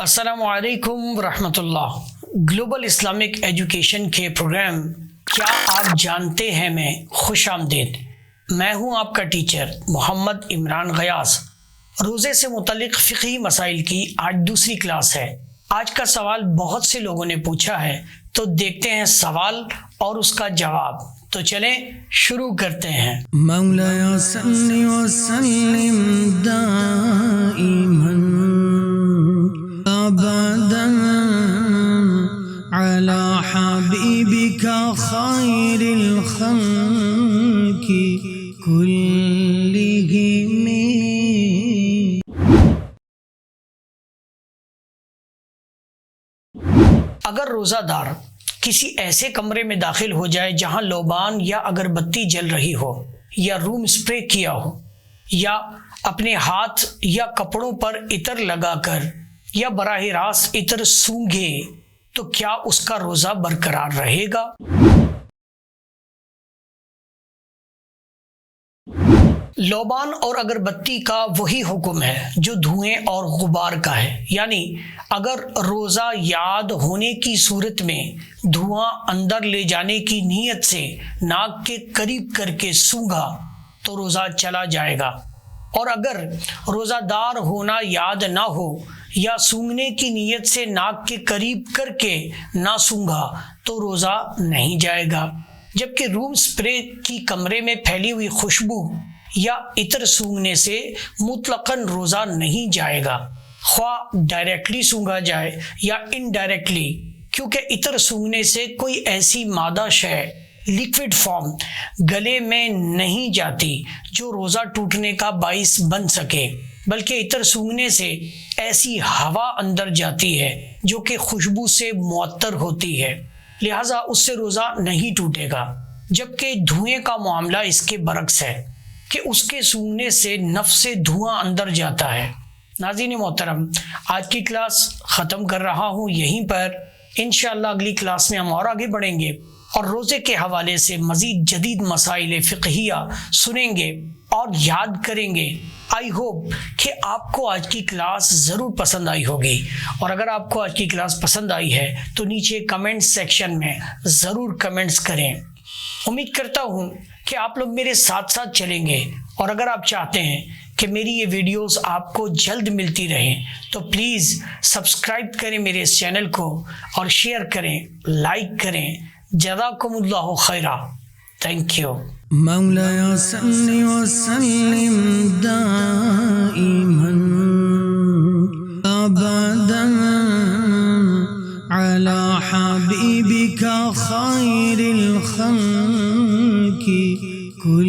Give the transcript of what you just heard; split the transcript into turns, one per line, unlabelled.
السلام علیکم ورحمۃ اللہ۔ گلوبل اسلامک ایجوکیشن کے پروگرام کیا آپ جانتے ہیں میں خوش آمدید۔ میں ہوں آپ کا ٹیچر محمد عمران غیاث۔ روزے سے متعلق فقہی مسائل کی آج دوسری کلاس ہے۔ آج کا سوال بہت سے لوگوں نے پوچھا ہے، تو دیکھتے ہیں سوال اور اس کا جواب۔ تو چلیں شروع کرتے ہیں۔
مولایا صلی وسلم دائما ابدا علی حبیبک خیر الخلق کلہم۔
اگر روزہ دار کسی ایسے کمرے میں داخل ہو جائے جہاں لوبان یا اگربتی جل رہی ہو، یا روم سپرے کیا ہو، یا اپنے ہاتھ یا کپڑوں پر عطر لگا کر یا براہ راست عطر سونگھے، تو کیا اس کا روزہ برقرار رہے گا؟ لوبان اور اگربتی کا وہی حکم ہے جو دھوئیں اور غبار کا ہے، یعنی اگر روزہ یاد ہونے کی صورت میں دھواں اندر لے جانے کی نیت سے ناک کے قریب کر کے سونگھا تو روزہ چلا جائے گا، اور اگر روزہ دار ہونا یاد نہ ہو یا سونگھنے کی نیت سے ناک کے قریب کر کے نہ سونگھا تو روزہ نہیں جائے گا۔ جبکہ روم سپرے کی کمرے میں پھیلی ہوئی خوشبو یا عطر سونگھنے سے مطلقاً روزہ نہیں جائے گا، خواہ ڈائریکٹلی سونگھا جائے یا انڈائریکٹلی، کیونکہ عطر سونگھنے سے کوئی ایسی مادہ شے لیکوڈ فارم گلے میں نہیں جاتی جو روزہ ٹوٹنے کا باعث بن سکے، بلکہ عطر سونگھنے سے ایسی ہوا اندر جاتی ہے جو کہ خوشبو سے معطر ہوتی ہے، لہٰذا اس سے روزہ نہیں ٹوٹے گا۔ جبکہ دھوئیں کا معاملہ اس کے برعکس ہے کہ اس کے سونگھنے سے نفس سے دھواں اندر جاتا ہے۔ ناظرین محترم، آج کی کلاس ختم کر رہا ہوں یہیں پر۔ انشاءاللہ اگلی کلاس میں ہم اور آگے بڑھیں گے اور روزے کے حوالے سے مزید جدید مسائل فقہیہ سنیں گے اور یاد کریں گے۔ آئی ہوپ کہ آپ کو آج کی کلاس ضرور پسند آئی ہوگی، اور اگر آپ کو آج کی کلاس پسند آئی ہے تو نیچے کمنٹ سیکشن میں ضرور کمنٹس کریں۔ امید کرتا ہوں کہ آپ لوگ میرے ساتھ ساتھ چلیں گے، اور اگر آپ چاہتے ہیں کہ میری یہ ویڈیوز آپ کو جلد ملتی رہیں تو پلیز سبسکرائب کریں میرے اس چینل کو، اور شیئر کریں، لائک کریں۔ جزاکم اللہ خیرہ۔ Thank you.
مولایا صلی وسلم دائما ابدا علی حبیبک خیر الخلق کل